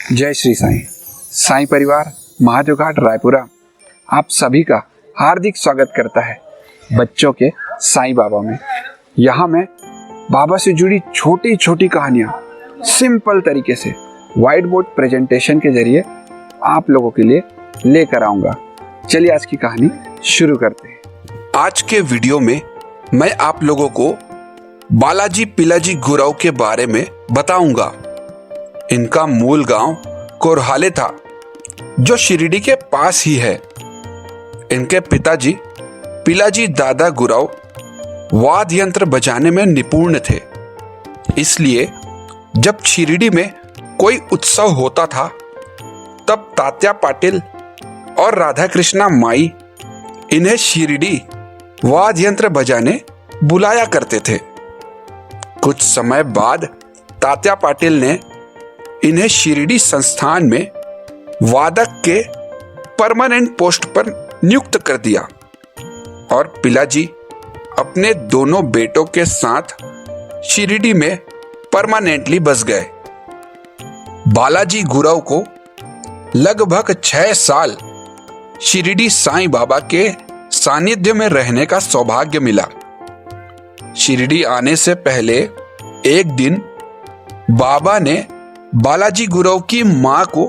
जय श्री साईं। साईं परिवार महादेव घाट रायपुरा आप सभी का हार्दिक स्वागत करता है बच्चों के साईं बाबा में। यहाँ मैं बाबा से जुड़ी छोटी छोटी कहानियाँ सिंपल तरीके से व्हाइट बोर्ड प्रेजेंटेशन के जरिए आप लोगों के लिए लेकर आऊँगा। चलिए आज की कहानी शुरू करते हैं। आज के वीडियो में मैं आप लोगों को बालाजी पिलाजी गुरव के बारे में बताऊंगा। इनका मूल गांव कोरहाले था जो शिरडी के पास ही है। इनके पिताजी पिलाजी दादा गुरव वाद्य यंत्र बजाने में निपुण थे, इसलिए जब शिरडी में कोई उत्सव होता था तब तात्या पाटिल और राधा कृष्णा माई इन्हें शिरडी वाद्य यंत्र बजाने बुलाया करते थे। कुछ समय बाद तात्या पाटिल ने इन्हें शिरडी संस्थान में वादक के परमानेंट पोस्ट पर नियुक्त कर दिया और पिलाजी अपने दोनों बेटों के साथ शिरडी में परमानेंटली बस गए। बालाजी गुरव को लगभग 6 साल शिरडी साईं बाबा के सानिध्य में रहने का सौभाग्य मिला। शिरडी आने से पहले एक दिन बाबा ने बालाजी गुरव की मां को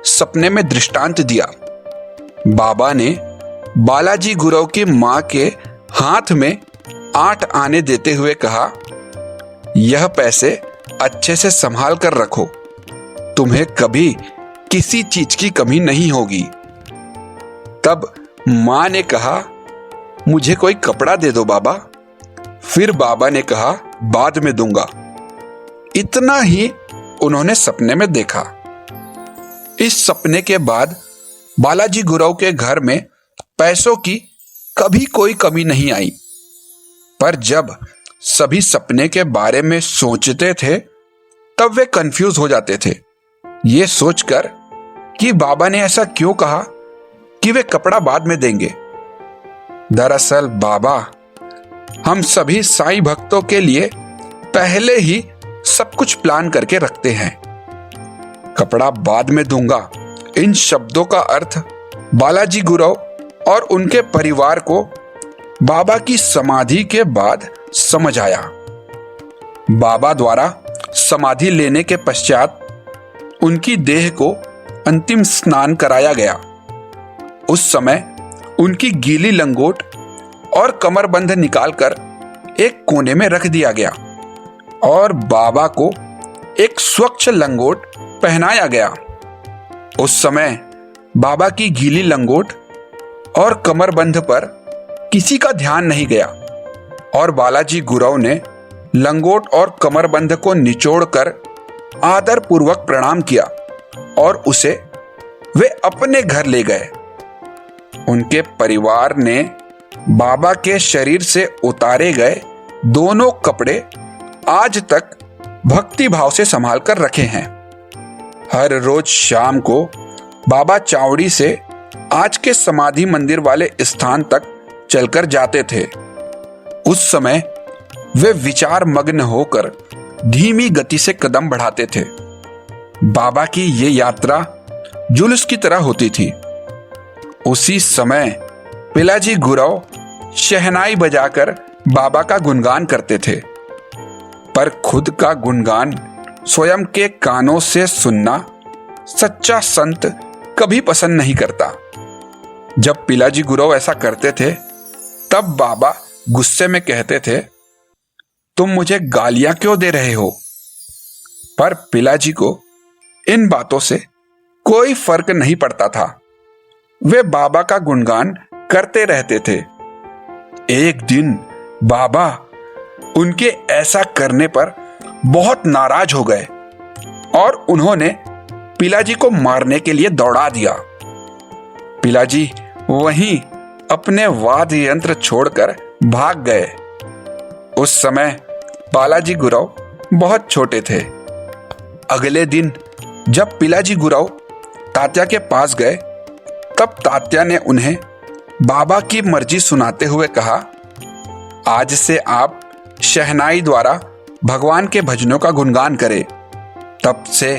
सपने में दृष्टांत दिया। बाबा ने बालाजी गुरव की मां के हाथ में 8 आने देते हुए कहा, यह पैसे अच्छे से संभाल कर रखो, तुम्हें कभी किसी चीज की कमी नहीं होगी। तब मां ने कहा, मुझे कोई कपड़ा दे दो बाबा। फिर बाबा ने कहा, बाद में दूंगा। इतना ही उन्होंने सपने में देखा। इस सपने के बाद बालाजी गुरव के घर में पैसों की कभी कोई कमी नहीं आई। पर जब सभी सपने के बारे में सोचते थे तब वे कंफ्यूज हो जाते थे, ये सोचकर कि बाबा ने ऐसा क्यों कहा कि वे कपड़ा बाद में देंगे। दरअसल बाबा हम सभी साईं भक्तों के लिए पहले ही सब कुछ प्लान करके रखते हैं। कपड़ा बाद में दूंगा, इन शब्दों का अर्थ बालाजी गुरव और उनके परिवार को बाबा की समाधि के बाद समझ आया। बाबा द्वारा समाधि लेने के पश्चात उनकी देह को अंतिम स्नान कराया गया। उस समय उनकी गीली लंगोट और कमरबंध निकालकर एक कोने में रख दिया गया और बाबा को एक स्वच्छ लंगोट पहनाया गया। उस समय बाबा की गीली लंगोट और कमरबंध पर किसी का ध्यान नहीं गया और बालाजी गुरव ने लंगोट और कमरबंध को निचोड़कर आदर पूर्वक प्रणाम किया और उसे वे अपने घर ले गए। उनके परिवार ने बाबा के शरीर से उतारे गए दोनों कपड़े आज तक भक्ति भाव से संभाल कर रखे हैं। हर रोज शाम को बाबा चावड़ी से आज के समाधि मंदिर वाले स्थान तक चलकर जाते थे। उस समय वे विचार मग्न होकर धीमी गति से कदम बढ़ाते थे। बाबा की ये यात्रा जुलूस की तरह होती थी। उसी समय पिलाजी गुरव शहनाई बजाकर बाबा का गुणगान करते थे, पर खुद का गुणगान स्वयं के कानों से सुनना सच्चा संत कभी पसंद नहीं करता। जब पिलाजी गुरव ऐसा करते थे तब बाबा गुस्से में कहते थे, तुम मुझे गालियां क्यों दे रहे हो? पर पिलाजी को इन बातों से कोई फर्क नहीं पड़ता था। वे बाबा का गुणगान करते रहते थे। एक दिन बाबा उनके ऐसा करने पर बहुत नाराज हो गए और उन्होंने पिलाजी को मारने के लिए दौड़ा दिया। पिलाजी वहीं अपने वाद्य यंत्र छोड़कर भाग गए। उस समय बालाजी गुरव बहुत छोटे थे। अगले दिन जब पिलाजी गुरव तात्या के पास गए तब तात्या ने उन्हें बाबा की मर्जी सुनाते हुए कहा, आज से आप शहनाई द्वारा भगवान के भजनों का गुणगान करें। तब से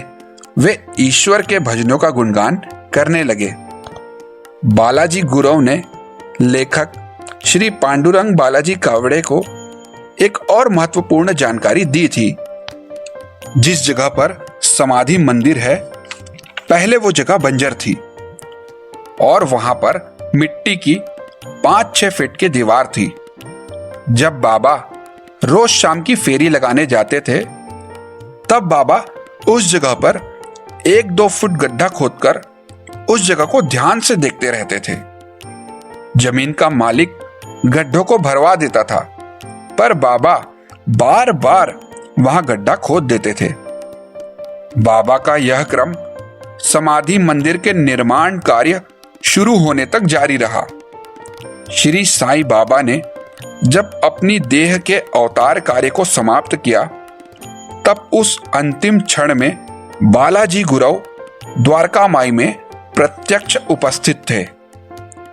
वे ईश्वर के भजनों का गुणगान करने लगे। बालाजी गुरव ने लेखक श्री पांडुरंग बालाजी कावड़े को एक और महत्वपूर्ण जानकारी दी थी। जिस जगह पर समाधि मंदिर है, पहले वो जगह बंजर थी और वहां पर मिट्टी की 5-6 फीट की दीवार थी। जब बाबा रोज शाम की फेरी लगाने जाते थे, तब बाबा उस जगह पर 1-2 फुट गड्ढा खोदकर उस जगह को ध्यान से देखते रहते थे। जमीन का मालिक गड्ढों को भरवा देता था, पर बाबा बार बार वहां गड्ढा खोद देते थे। बाबा का यह क्रम समाधि मंदिर के निर्माण कार्य शुरू होने तक जारी रहा। श्री साईं बाबा ने जब अपनी देह के अवतार कार्य को समाप्त किया, तब उस अंतिम क्षण में बालाजी गुरव द्वारका माई में प्रत्यक्ष उपस्थित थे।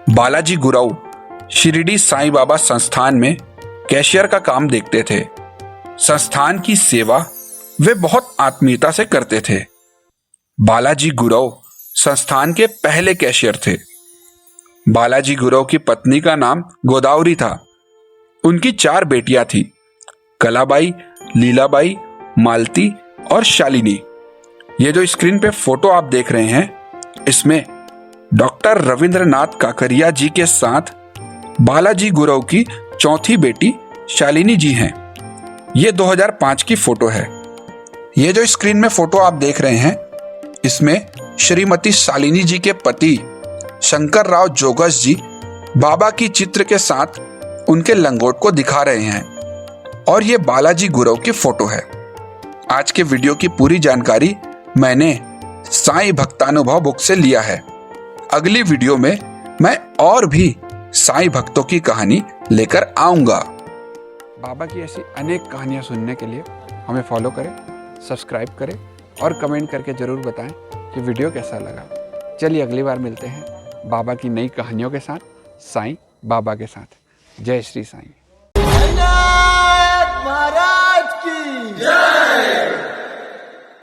बालाजी गुरव शिरडी साईं बाबा संस्थान में कैशियर का काम देखते थे। संस्थान की सेवा वे बहुत आत्मीयता से करते थे। बालाजी गुरव संस्थान के पहले कैशियर थे। बालाजी गुरव की पत्नी का नाम गोदावरी था। उनकी 4 बेटियां थी, कलाबाई, लीलाबाई, मालती और शालिनी। ये जो स्क्रीन पे फोटो आप देख रहे हैं, इसमें डॉक्टर रविंद्रनाथ काकरिया जी के साथ बालाजी गुरव की चौथी बेटी शालिनी जी हैं। ये 2005 की फोटो है। ये जो स्क्रीन में फोटो आप देख रहे हैं, इसमें श्रीमती शालिनी जी के पति शंकर राव जोगस जी बाबा की चित्र के साथ उनके लंगोट को दिखा रहे हैं और ये बालाजी गुरव की फोटो है। आज के वीडियो की पूरी जानकारी मैंने साईं भक्तानुभव बुक से लिया है। अगली वीडियो में मैं और भी साईं भक्तों की कहानी लेकर आऊंगा। बाबा की ऐसी अनेक कहानियाँ सुनने के लिए हमें फॉलो करें, सब्सक्राइब करें और कमेंट करके ज़रूर बताएं कि वीडियो कैसा लगा। चलिए अगली बार मिलते हैं बाबा की नई कहानियों के साथ, साईं बाबा के साथ। जय श्री साईं। महाराज की जय।